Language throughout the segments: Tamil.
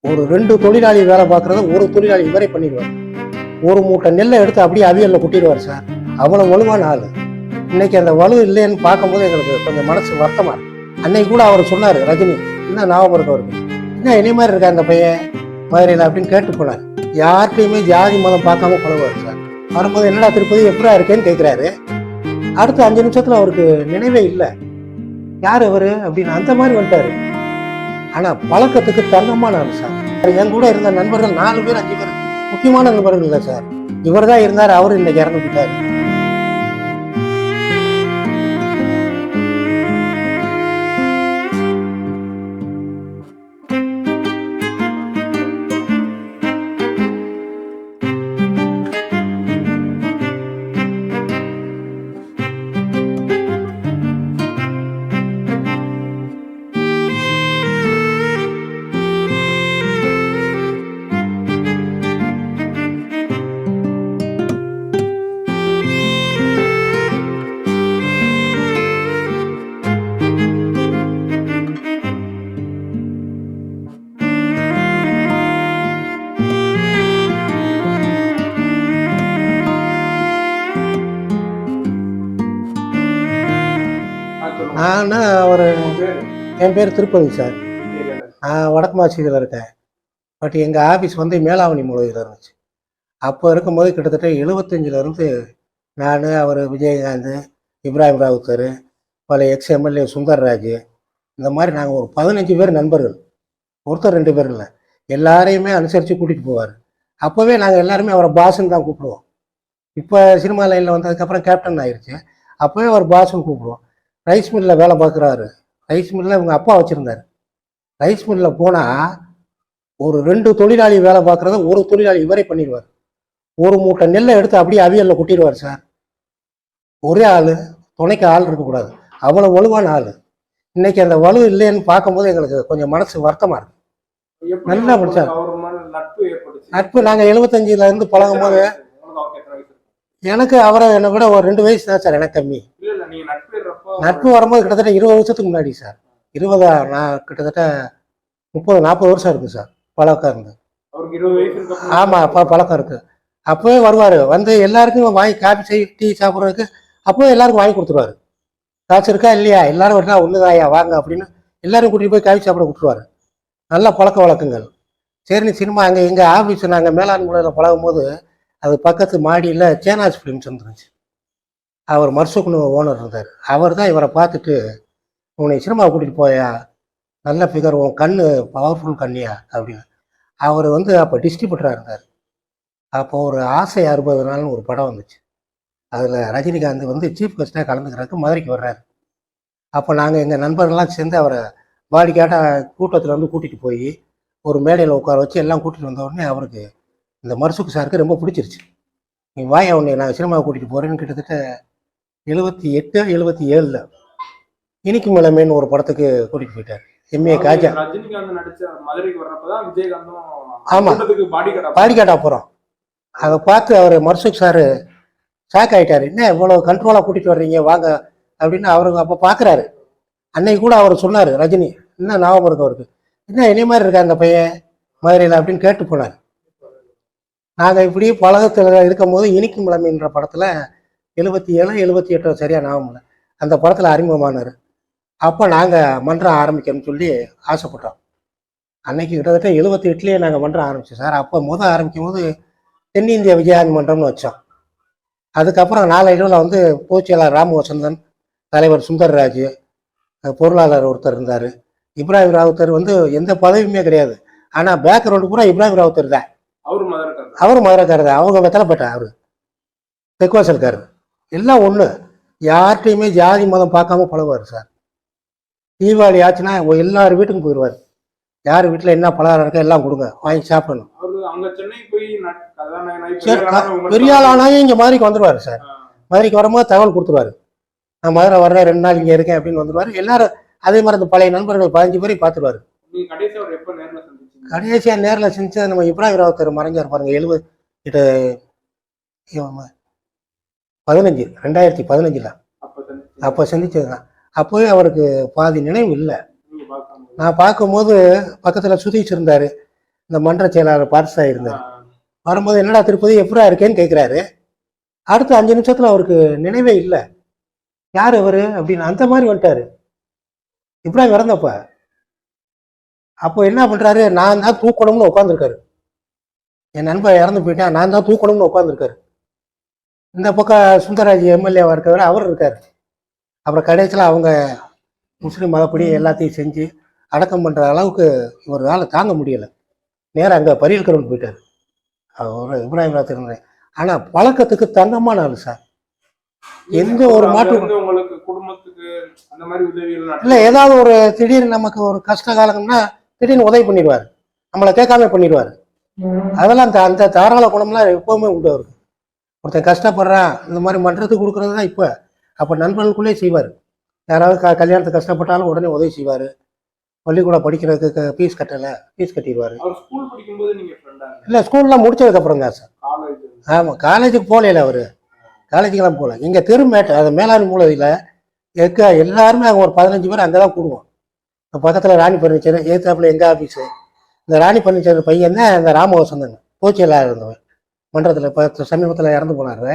ஒரு 2 தொழிலாளி வேலை பார்க்குறத ஒரு தொழிலாளி இவரே பண்ணிடுவார். ஒரு மூட்டை நெல்லை எடுத்து அப்படியே அவியலில் கொட்டிடுவார் சார். அவ்வளோ வலுவான ஆள். இன்னைக்கு அந்த வலு இல்லைன்னு பார்க்கும்போது எங்களுக்கு கொஞ்சம் மனசு வருத்தமா இருக்கு. அன்னைக்கு கூட அவர் சொன்னார், ரஜினி என்ன ஞாபகம் இருக்கு அவருக்கு, என்ன இனி மாதிரி இருக்கா அந்த பையன் மதுரையில் அப்படின்னு கேட்டு போனார். யார்கிட்டையுமே ஜாதி மதம் பார்க்காம பழகுவார் சார். வரும்போது என்னடா திருப்பதி எப்படா இருக்கேன்னு கேட்குறாரு. அடுத்த 5 நிமிஷத்துல அவருக்கு நினைவே இல்லை, யார் அவரு அப்படின்னு அந்த மாதிரி வந்துட்டாரு. ஆனா பழக்கத்துக்கு தங்கமான ஆள் சார். என் கூட இருந்த நண்பர்கள் 4 பேர் 5 பேர் முக்கியமான நண்பர்கள் இல்லை சார். இவர் தான் இருந்தார், அவரு இன்னைக்கு இறந்து போயிட்டாரு. நான் அவர் என் பேர் திருப்பதி சார். நான் வடக்கு மாசியில் இருக்கேன். பட் எங்கள் ஆஃபீஸ் வந்து மேலாவணி மூலையில் இருந்துச்சு. அப்போ இருக்கும்போது கிட்டத்தட்ட 75லேருந்து நான், அவர் விஜயகாந்த், இப்ராஹிம் ராவுத்தர், பல எம்எல்ஏ சுந்தர்ராஜ், இந்த மாதிரி நாங்கள் ஒரு 15 பேர் நண்பர்கள். ஒருத்தர் 2 பேர் இல்லை, எல்லாரையுமே அனுசரித்து கூட்டிகிட்டு போவார். அப்போவே நாங்கள் எல்லாருமே அவரை பாஸ்ன்னு தான் கூப்பிடுவோம். இப்போ சினிமா லைனில் வந்ததுக்கப்புறம் கேப்டன் ஆயிடுச்சு. அப்போவே அவர் பாஸ்ன்னு கூப்பிடுவோம். ரைஸ் மில்லில் வேலை பார்க்குறாரு. ரைஸ் மில்லில் இவங்க அப்பா வச்சுருந்தார். ரைஸ் மில்லில் போனால் ஒரு 2 தொழிலாளி வேலை பார்க்குறத ஒரு தொழிலாளி இவரே பண்ணிடுவார். ஒரு மூட்டை நெல்லை எடுத்து அப்படியே அவியலில் கொட்டிடுவார் சார். ஒரே ஆள், துணைக்கு ஆள் இருக்கக்கூடாது, அவ்வளோ வலுவான ஆள். இன்னைக்கு அந்த வலு இல்லைன்னு பார்க்கும்போது எங்களுக்கு கொஞ்சம் மனசு வருத்தமாக இருக்கு. நல்லா படிச்சார். நட்பு நாங்கள் 75லேருந்து பழகும் போது எனக்கு அவரை என்னை விட ஒரு 2 வயசு தான் சார் எனக்கு கம்மி. நட்பு வரும்போது கிட்டத்தட்ட 20 வருஷத்துக்கு முன்னாடி சார். 20 நான் கிட்டத்தட்ட 30-40 வருஷம் இருக்கு சார் பழக்கம் இருந்து. ஆமாம், அப்போ பழக்கம் இருக்கு. அப்போவே வருவார், வந்து எல்லாருக்கும் வாங்கி காஃபி டீ சாப்பிட்றதுக்கு அப்போவே எல்லாருக்கும் வாங்கி கொடுத்துருவாரு. காசு இருக்கா இல்லையா, எல்லாரும் வரலாம் ஒன்றுதாயா வாங்க அப்படின்னு எல்லாரும் கூட்டிகிட்டு போய் காஃபி சாப்பிட கொடுத்துருவாரு. நல்ல பழக்க வழக்கங்கள். சரி, சினிமா அங்கே எங்கள் ஆஃபீஸ் நாங்கள் மேலாண் முறையில் பழகும் போது அது பக்கத்து மாடியில் சேனாஸ் ஃபிலிம்ஸ் இருந்துச்சு. அவர் மர்சுக்குன்னு ஓனர் இருந்தார். அவர் தான் இவரை பார்த்துட்டு, உன்னை சினிமா கூட்டிகிட்டு போயா, நல்ல ஃபிகர், உன் கண்ணு பவர்ஃபுல் கண்ணியா அப்படின்னு. அவர் வந்து அப்போ டிஸ்ட்ரிபியூட்டராக இருந்தார். அப்போ ஒரு ஆசை 60 நாள்னு ஒரு படம் வந்துச்சு. அதில் ரஜினிகாந்த் வந்து சீஃப் கெஸ்ட்டாக கலந்துக்கிறதுக்கு மதுரைக்கு வர்றாரு. அப்போ நாங்கள் எங்கள் நண்பர்கள்லாம் சேர்ந்து அவரை பாடி கேட்டால் கூட்டத்தில் வந்து கூட்டிகிட்டு போய் ஒரு மேடையில் உட்கார வச்சு எல்லாம் கூட்டிகிட்டு வந்த உடனே அவருக்கு இந்த மர்சுக்கு சாருக்கு ரொம்ப பிடிச்சிருச்சு. நீ வாயா, உன்னை நாங்கள் சினிமாவை கூட்டிகிட்டு போகிறேன்னு கிட்டத்தட்ட 78-77 இனிக்கும் இளமேன்னு ஒரு படத்துக்கு கூட்டிகிட்டு போயிட்டார். எம்ஏ காஜா. ஆமாம், பாடிகாட்டா போகிறோம். அதை பார்த்து அவர் மர்சுக் சார் ஷாக் ஆகிட்டார். என்ன இவ்வளோ கண்ட்ரோலாக கூட்டிகிட்டு வர்றீங்க வாங்க அப்படின்னு அவருக்கு அப்போ பார்க்குறாரு. அன்னைக்கு கூட அவர் சொன்னார், ரஜினி என்ன ஞாபகம் இருக்கு அவருக்கு, என்ன இனி மாதிரி இருக்கா அந்த பையன் மதுரையில் அப்படின்னு கேட்டு போனார். நாங்கள் இப்படி பழகத்தில் இருக்கும் போது இனிக்கும் இளமைன்ற படத்தில் 77-78 சரியா ஞாபகம் இல்லை, அந்த படத்தில் அறிமுகமானார். அப்போ நாங்கள் மன்றம் ஆரம்பிக்கணும்னு சொல்லி ஆசைப்பட்டோம். அன்னைக்கு கிட்டத்தட்ட 78லேயே நாங்கள் மன்றம் ஆரம்பித்தோம் சார். அப்போ ஆரம்பிக்கும் போது தென்னிந்திய விஜயாந்த் மன்றம்னு வச்சோம். அதுக்கப்புறம் நாளடைவில் வந்து பொதுச்செயலாளர் ராமவசந்தன், தலைவர் சுந்தர்ராஜ், பொருளாளர் ஒருத்தர் இருந்தார், இப்ராஹிம் ராவுத்தர் வந்து எந்த பதவியுமே கிடையாது. ஆனால் பேக்ரவுண்டு பூரா இப்ராஹிம் ராவுத்தர் தான். அவர் மதுரைக்காரர் தான். அவங்க வெத்தலைப்பட்ட அவர் தெக்குவாசல்காரர். எல்லாம் ஒன்று, யார்கிட்டையுமே ஜாதி மதம் பார்க்காம பழகுவார் சார். தீபாவளி ஆச்சுன்னா எல்லார் வீட்டுக்கும் போயிடுவார். யார் வீட்டில் என்ன பலகாரம் இருக்கா எல்லாம் கொடுங்க, வாங்கி சாப்பிடணும். பெரிய ஆளானாலும் இங்கே மதுரைக்கு வந்துடுவார் சார். மதுரைக்கு வரும்போது தகவல் கொடுத்துருவாரு, நான் மதுரை வர்றேன் 2 நாள் இங்கே இருக்கேன் அப்படின்னு வந்துடுவார். எல்லாரும் அதே மாதிரி இந்த பழைய நண்பர்கள் 15 பேரையும் பார்த்துருவாரு. கடைசியாக நேரில் செஞ்சது நம்ம இப்ராஹிம் ராவுத்தர் மறைஞ்சார் பாருங்க, 2015 அப்போ சந்திச்சது தான். அப்போவே அவருக்கு பாதி நினைவு இல்லை. நான் பார்க்கும்போது பக்கத்தில் சுதீஷ் இருந்தார், இந்த மன்ற செயலாளர் பார்சா இருந்தார். வரும்போது என்னடா திருப்பதி எப்படா இருக்கேன்னு கேட்குறாரு. அடுத்த 5 நிமிஷத்துல அவருக்கு நினைவே இல்லை. யார் அவரு அப்படின்னு அந்த மாதிரி வந்துட்டாரு. இப்ராஹிம் இறந்தப்ப அப்போ என்ன பண்றாரு, நான் தான் தூக்கணும்னு உட்காந்துருக்காரு. என் நண்பர் இறந்து போயிட்டேன், நான் தான் தூக்கணும்னு உட்காந்துருக்காரு. இந்த பக்கம் சுந்தரராஜ் எம்எல்ஏவா இருக்கவர் அவர் இருக்காரு. அப்புறம் கடைசியில் அவங்க முஸ்லீம் மதப்படி எல்லாத்தையும் செஞ்சு அடக்கம் பண்ற அளவுக்கு இவரால் தாங்க முடியலை. நேரம் அங்கே பரியல்கரவுக்கு போயிட்டாரு. அவர் இப்ராஹிம் ராத் இருந்தேன். ஆனால் பழக்கத்துக்கு தங்கமான ஆளு சார். எந்த ஒரு மாற்று உங்களுக்கு குடும்பத்துக்கு அந்த மாதிரி உதவி இல்லை, ஏதாவது ஒரு திடீர்னு நமக்கு ஒரு கஷ்ட காலம்னா திடீர்னு உதவி பண்ணிடுவார், நம்மளை கேட்காம பண்ணிடுவார். அதெல்லாம் அந்த தாராள குணம்லாம் எப்பவுமே உண்டு அவருக்கு. ஒருத்தன் கஷ்டப்படுறான் இந்த மாதிரி மன்றத்துக்கு கொடுக்குறது தான் இப்போ. அப்போ நண்பர்களுக்குள்ளே செய்வார். யாராவது கல்யாணத்துக்கு கஷ்டப்பட்டாலும் உடனே உதவி செய்வார். பள்ளிக்கூடம் படிக்கிறதுக்கு ஃபீஸ் கட்டலை, ஃபீஸ் கட்டிடுவார். இல்லை, ஸ்கூல்லாம் முடிச்சதுக்கப்புறம் தான் சார். ஆமாம், காலேஜுக்கு போகல அவர், காலேஜுக்கெல்லாம் போகல. இங்கே திருமேட்டை அது மேலாண் மூலையில் எல்லாருமே அங்கே ஒரு 15 பேர் அங்கே தான் கூடுவோம். பக்கத்தில் ராணி பர்னிச்சர், ஏத்தாப்புல எங்கள் ஆஃபீஸு. இந்த ராணி பர்னிச்சர் பையன் தான் இந்த ராமவசந்தன், போச்செயலாளர் இருந்தவர் மன்றத்தில். இப்போ சமீபத்தில் இறந்து போனார்,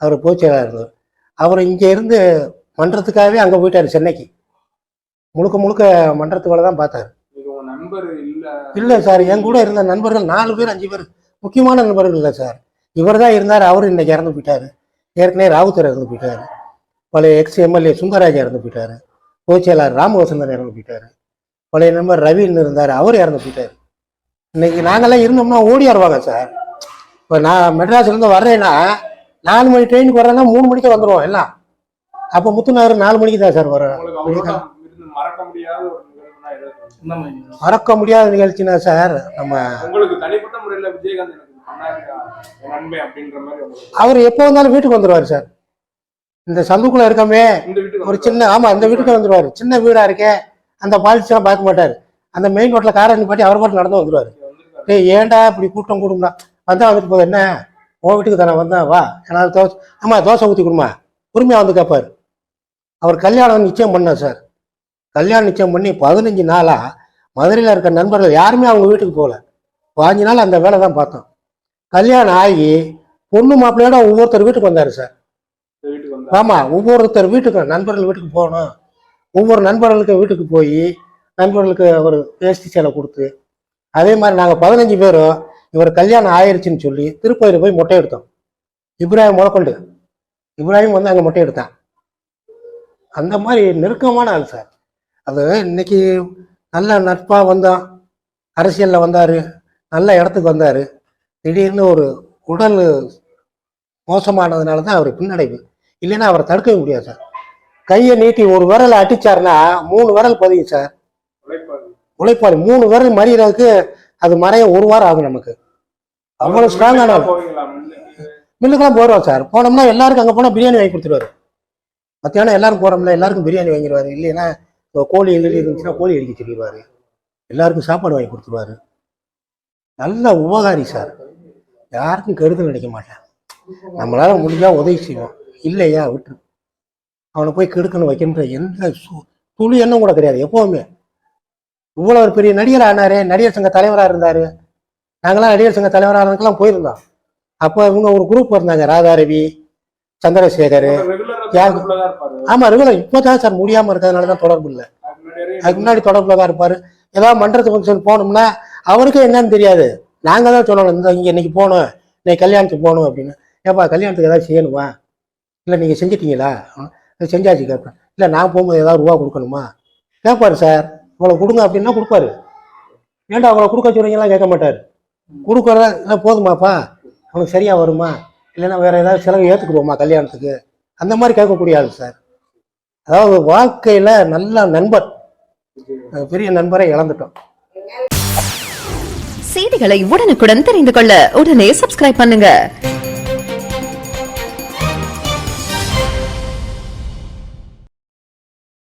அவர் போச்செயலாளர் இருந்தவர். அவர் இங்கே இருந்து மன்றத்துக்காகவே அங்கே போயிட்டார் சென்னைக்கு. முழுக்க முழுக்க மன்றத்து வேலை தான் பார்த்தாரு. இல்லை சார், என் கூட இருந்த நண்பர்கள் 4 பேர் 5 பேர் முக்கியமான நண்பர்கள் இல்லை சார். இவர் தான் இருந்தார். அவரு இன்னைக்கு இறந்து போயிட்டாரு. ஏற்கனவே ராவுத்தர் இறந்து போயிட்டாரு. பழைய எக்ஸ் எம்எல்ஏ சுந்தரராஜா இறந்து போயிட்டாரு. பொதுச்செயலாளர் ராமவசந்தன் இறந்து போயிட்டாரு. பழைய நண்பர் ரவின்னு இருந்தார், அவர் இறந்து போயிட்டாரு. இன்னைக்கு நாங்கெல்லாம் இருந்தோம்னா ஓடியாருவாங்க சார். இப்போ நான் மெட்ராஸ்லேருந்து வர்றேன்னா 4 மணி ட்ரெயினுக்கு வர்றேன்னா 3 மணிக்கு வந்துடுவோம் எல்லாம். அப்போ முத்துநகர் 4 மணிக்கு தான் சார் வரும். மறக்க முடியாத நிகழ்ச்சினா சார், நம்ம அவர் எப்போ வந்தாலும் வீட்டுக்கு வந்துடுவார் சார். இந்த சந்துக்குள்ள இருக்கமே ஒரு சின்ன, ஆமா அந்த வீட்டுக்கு வந்துடுவாரு. சின்ன வீடா இருக்கே, அந்த பாலிசியெல்லாம் பார்க்க மாட்டாரு. அந்த மெயின் ரோட்ல காரை நிப்பாட்டி அவர் பாட்டு நடந்து வந்துடுவாரு. டேய் ஏன்டா இப்படி கூட்டம் கூடும்னா, வந்தா வந்துட்டு போகுது, என்ன உன் வீட்டுக்கு தானே வந்தேன் வா, ஏன்னா தோசை, ஆமா தோசை ஊற்றி கொடுமா, பொறுமையா வந்து கேட்பாரு. அவர் கல்யாணம் நிச்சயம் பண்ணார் சார். கல்யாணம் நிச்சயம் பண்ணி 15 நாளா மதுரையில் இருக்க நண்பர்கள் யாருமே அவங்க வீட்டுக்கு போகல. 5 நாள் அந்த வேலை தான் பார்த்தோம். கல்யாணம் ஆகி பொண்ணு மாப்பிள்ளையோட ஒவ்வொருத்தர் வீட்டுக்கு வந்தாரு சார். ஆமா, ஒவ்வொருத்தர் வீட்டுக்கு நண்பர்கள் வீட்டுக்கு போகணும். ஒவ்வொரு நண்பர்களுக்கு வீட்டுக்கு போய் நண்பர்களுக்கு ஒரு வேஷ்டி சேலை கொடுத்து, அதே மாதிரி நாங்கள் 15 பேரும் இவர் கல்யாணம் ஆயிடுச்சுன்னு சொல்லி திருப்பதியில் போய் மொட்டை எடுத்தோம். இப்ராஹிம் முதற்கொண்டு இப்ராஹிம் வந்து அங்கே மொட்டை எடுத்தான். அந்த மாதிரி நெருக்கமான ஆள் சார். அது இன்னைக்கு நல்ல நட்பாக வந்தோம், அரசியலில் வந்தார், நல்ல இடத்துக்கு வந்தார். திடீர்னு ஒரு உடல் மோசமானதுனால தான் அவர் பின்னடைவு. இல்லைன்னா அவரை தடுக்கவே முடியாது சார். கையை நீட்டி ஒரு விரலை அடிச்சாருன்னா 3 விரல் பதியும் சார். உழைப்பாளி 3 விரல் மறியறதுக்கு அது மறைய 1 வாரம் ஆகும் நமக்கு. அவ்வளோ ஸ்ட்ராங்கான மில்லுக்கெல்லாம் போகிறோம் சார். போனோம்னா எல்லாருக்கும் அங்கே போனால் பிரியாணி வாங்கி கொடுத்துருவாரு. மத்தியானம் எல்லாரும் போகிறோம்ல, எல்லாருக்கும் பிரியாணி வாங்கிடுவாரு. இல்லைன்னா கோழி எழுதி இருந்துச்சுன்னா கோழி எழுதி சொல்லிடுவாரு. எல்லாருக்கும் சாப்பாடு வாங்கி கொடுத்துருவாரு. நல்ல உபகாரி சார். யாருக்கும் கெடுதல் நினைக்க மாட்டேன். நம்மளால முடிஞ்சா உதவி செய்வோம், இல்லையா விட்டுரு. அவனை போய் கெடுக்கணும் வைக்கின்ற எந்த துளி எண்ணம் கூட கிடையாது எப்பவுமே. இவ்வளோ ஒரு பெரிய நடிகர் ஆனாரு, நடிகர் சங்க தலைவராக இருந்தார். நாங்களாம் நடிகர் சங்க தலைவரானதுக்கெல்லாம் போயிருந்தோம். அப்போ இவங்க ஒரு குரூப் இருந்தாங்க, ராதாரவி, சந்திரசேகர். ஆமா ரெகுலர். இப்போதான் சார் முடியாமல் இருக்கிறதுனால தான் தொடர்பு இல்லை. அதுக்கு முன்னாடி தொடர்புல தான் இருப்பார். ஏதாவது மன்றத்து ஃபங்க்ஷன் போனோம்னா அவருக்கும் என்னன்னு தெரியாது, நாங்கள் தான் சொல்லணும், இந்த இங்கே இன்னைக்கு போகணும், இன்னைக்கு கல்யாணத்துக்கு போகணும் அப்படின்னு. ஏப்பா கல்யாணத்துக்கு ஏதாவது செய்யணுமா, இல்லை நீங்கள் செஞ்சிட்டீங்களா, செஞ்சாச்சு கேட்பேன். இல்லை நான் போகும்போது ஏதாவது ரூபா கொடுக்கணுமா கேட்பாரு சார். இவ்வளோ கொடுங்க அப்படின்னா கொடுப்பாரு. ஏன்டா அவ்வளோ கொடுக்க சொல்றீங்கலாம் கேட்க மாட்டார். கொடுக்குறதா இல்லை போதுமாப்பா, அவனுக்கு சரியாக வருமா, இல்லைன்னா வேற ஏதாவது செலவு ஏற்றுக்குவோமா கல்யாணத்துக்கு, அந்த மாதிரி கேட்கக்கூடிய ஆள் சார். அதாவது வாழ்க்கையில் நல்ல நண்பர், பெரிய நண்பரை இழந்துட்டோம். செய்திகளை உடனுக்குடன் தெரிந்து கொள்ள உடனே சப்ஸ்கிரைப் பண்ணுங்க.